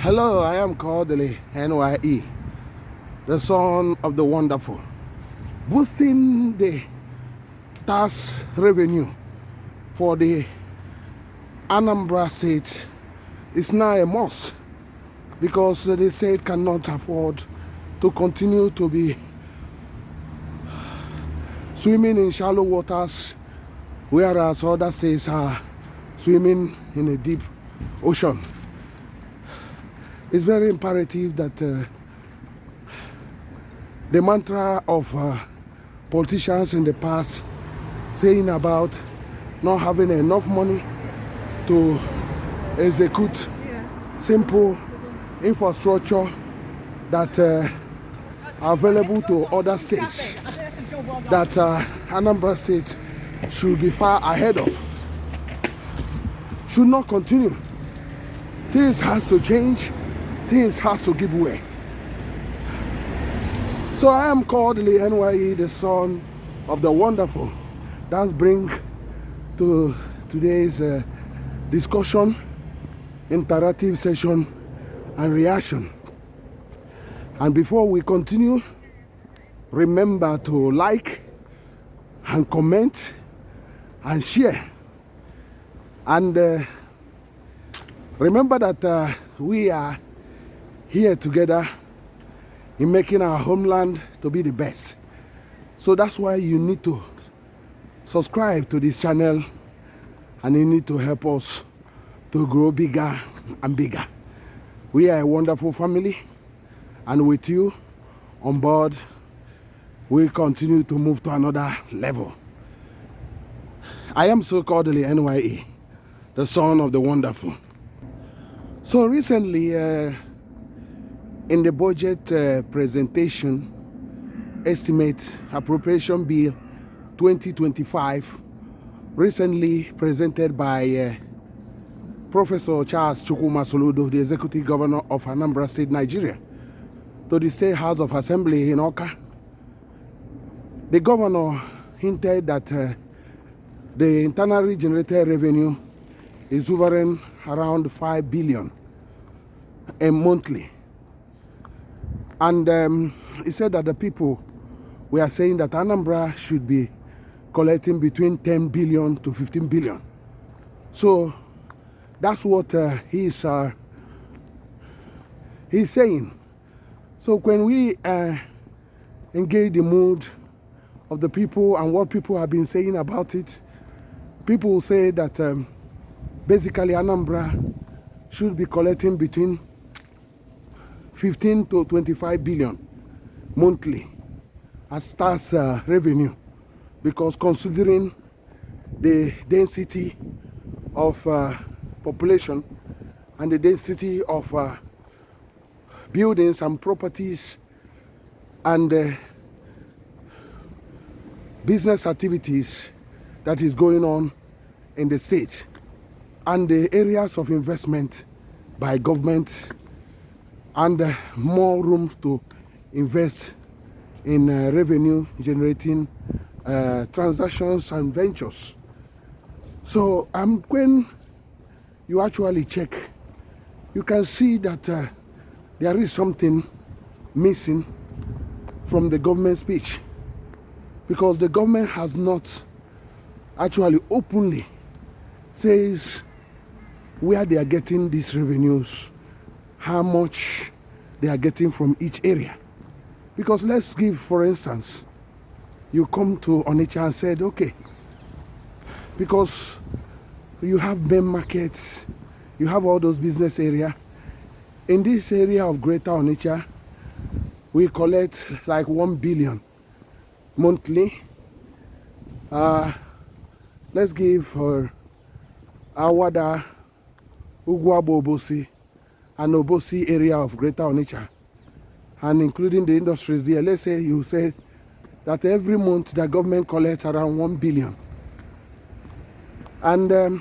Hello, I am Kodili-nye, the son of the wonderful. Boosting the tax revenue for the Anambra state is now a must because the state cannot afford to continue to be swimming in shallow waters, whereas other states are swimming in a deep ocean. It's very imperative that the mantra of politicians in the past saying about not having enough money to execute simple infrastructure that are available to other states, that Anambra state should be far ahead of, should not continue. Things has to change. Things has to give way. So I am Kodili-nye, the son of the wonderful. That's bring to today's discussion, interactive session and reaction. And before we continue, remember to like and comment and share. And remember that we are here together in making our homeland to be the best. So that's why you need to subscribe to this channel, and you need to help us to grow bigger and bigger. We are a wonderful family, and with you on board, we'll continue to move to another level. I am so Kodili-nye, the son of the wonderful. So recently, in the budget presentation, estimate appropriation bill 2025, recently presented by Professor Charles Gov.Soludo, the Executive Governor of Anambra State, Nigeria, to the State House of Assembly in Awka. The governor hinted that the internally generated revenue is hovering around 5 billion a monthly. And he said that the people were saying that Anambra should be collecting between 10 billion to 15 billion. So that's what he's saying. So when we engage the mood of the people and what people have been saying about it, people say that basically Anambra should be collecting between 15 to 25 billion monthly as tax revenue, because considering the density of population and the density of buildings and properties and business activities that is going on in the state, and the areas of investment by government, and more room to invest in revenue generating transactions and ventures. So when you actually check, you can see that there is something missing from the government speech, because the government has not actually openly says where they are getting these revenues, how much they are getting from each area. Because let's give, for instance, you come to Onitsha and said, okay, because you have main markets, you have all those business area. In this area of Greater Onitsha, we collect like 1 billion monthly. Let's give for Awada, Ugwabo, Obosi, and Obosi area of Greater Onitsha, and including the industries there. Let's say you said that every month the government collects around 1 billion. And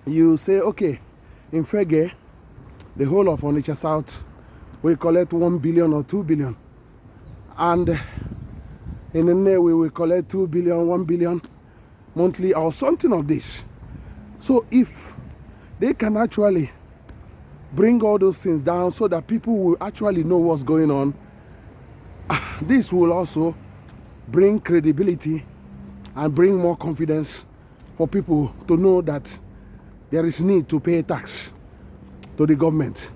you say, okay, in Fege, the whole of Onitsha South, we collect 1 billion or 2 billion. And in Nne, we will collect 2 billion, 1 billion monthly or something of this. So if they can actually bring all those things down so that people will actually know what's going on. This will also bring credibility and bring more confidence for people to know that there is need to pay tax to the government.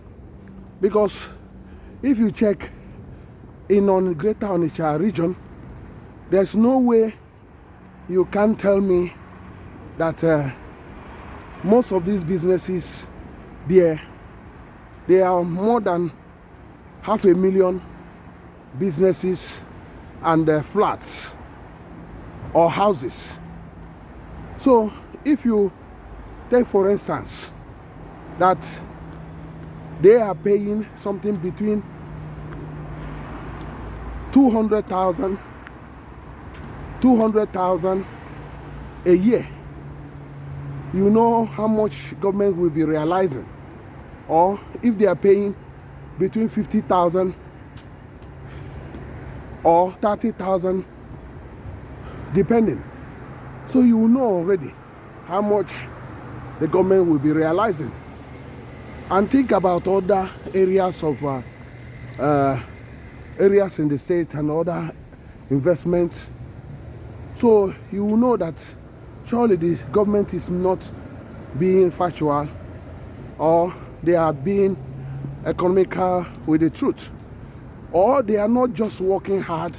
Because if you check in on Greater Onitsha region, there's no way you can tell me that most of these businesses there, there are more than 500,000 businesses and flats or houses. So if you take for instance that they are paying something between 200,000 a year, you know how much government will be realizing. Or if they are paying between 50,000 or 30,000, depending. So you will know already how much the government will be realizing. And think about other areas of areas in the state and other investments. So you will know that surely the government is not being factual, or they are being economical with the truth, or they are not just working hard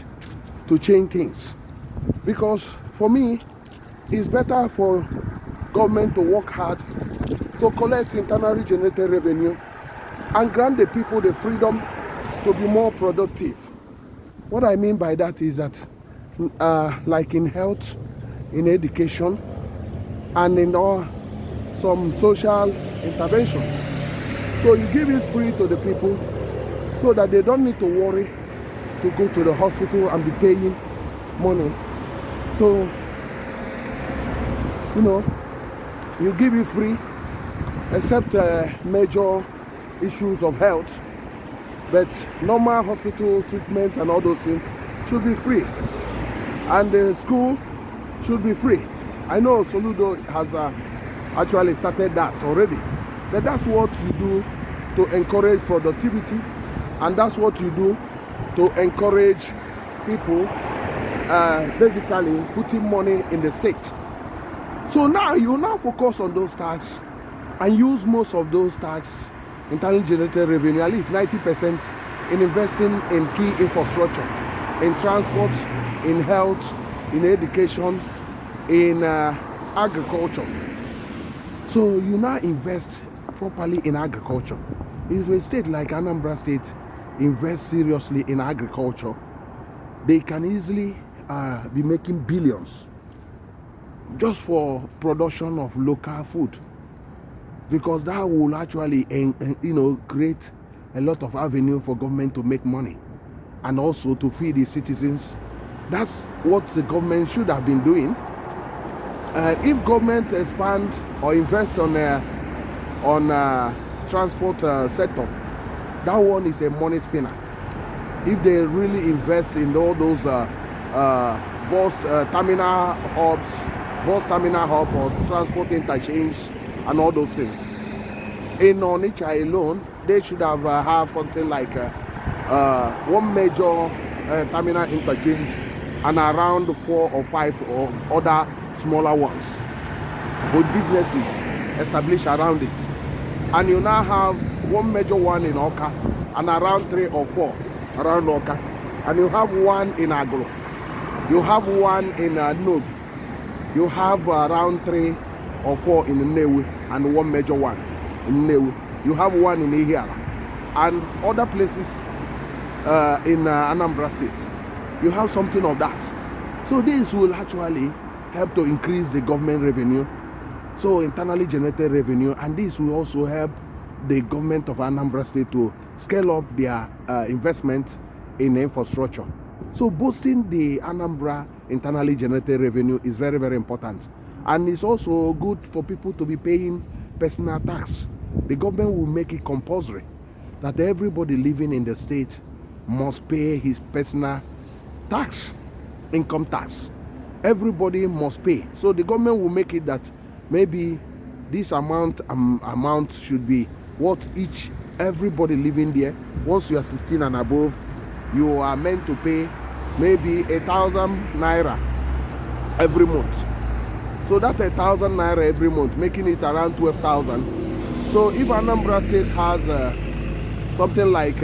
to change things. Because for me, it's better for government to work hard to collect internally generated revenue and grant the people the freedom to be more productive. What I mean by that is that like in health, in education, and in some social interventions. So you give it free to the people so that they don't need to worry to go to the hospital and be paying money. So, you know, you give it free except major issues of health, but normal hospital treatment and all those things should be free, and the school should be free. I know Soludo has actually started that already, but that's what you do to encourage productivity, and that's what you do to encourage people basically putting money in the state. So now you now focus on those tax and use most of those tax internally generated revenue, at least 90%, in investing in key infrastructure, in transport, in health, in education, in agriculture. So you now invest properly in agriculture. If a state like Anambra State invests seriously in agriculture, they can easily be making billions just for production of local food, because that will actually create a lot of avenue for government to make money and also to feed the citizens. That's what the government should have been doing. If government expand or invest on transport sector, that one is a money spinner. If they really invest in all those bus terminal hubs or transport interchange and all those things, in Onitsha alone, they should have something like one major terminal interchange and around 4 or 5 or other smaller ones with businesses established around it. And you now have one major one in Oka and around 3 or 4 around Oka, and you have one in Agro, you have one in Nob, you have around 3 or 4 in Nnewi, and one major one in Nnewi. You have one in Ihiala and other places in Anambra State. You have something of that. So this will actually help to increase the government revenue, so internally generated revenue, and this will also help the government of Anambra State to scale up their investment in infrastructure. So boosting the Anambra internally generated revenue is very, very important. And it's also good for people to be paying personal tax. The government will make it compulsory that everybody living in the state must pay his personal tax, income tax. Everybody must pay. So the government will make it that maybe this amount should be what everybody living there, once you are 16 and above, you are meant to pay maybe 1,000 naira every month. So that's 1,000 naira every month, making it around 12,000. So if Anambra State has something like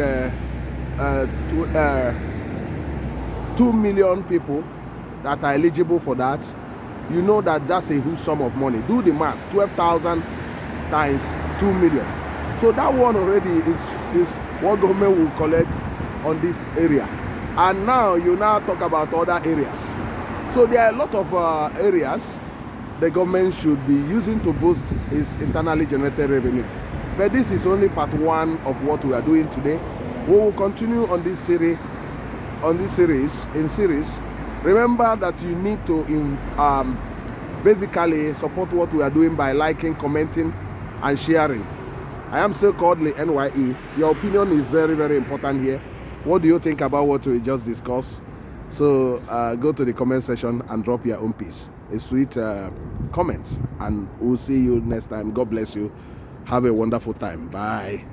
2 million people that are eligible for that, you know that that's a huge sum of money. Do the math, 12,000 times 2 million. So that one already is what government will collect on this area. And now you now talk about other areas. So there are a lot of areas the government should be using to boost its internally generated revenue. But this is only part one of what we are doing today. We will continue on this series. Remember that you need to basically support what we are doing by liking, commenting, and sharing. I am still Kodili-nye. Your opinion is very, very important here. What do you think about what we just discussed? So go to the comment section and drop your own piece. A sweet comment, and we'll see you next time. God bless you. Have a wonderful time. Bye.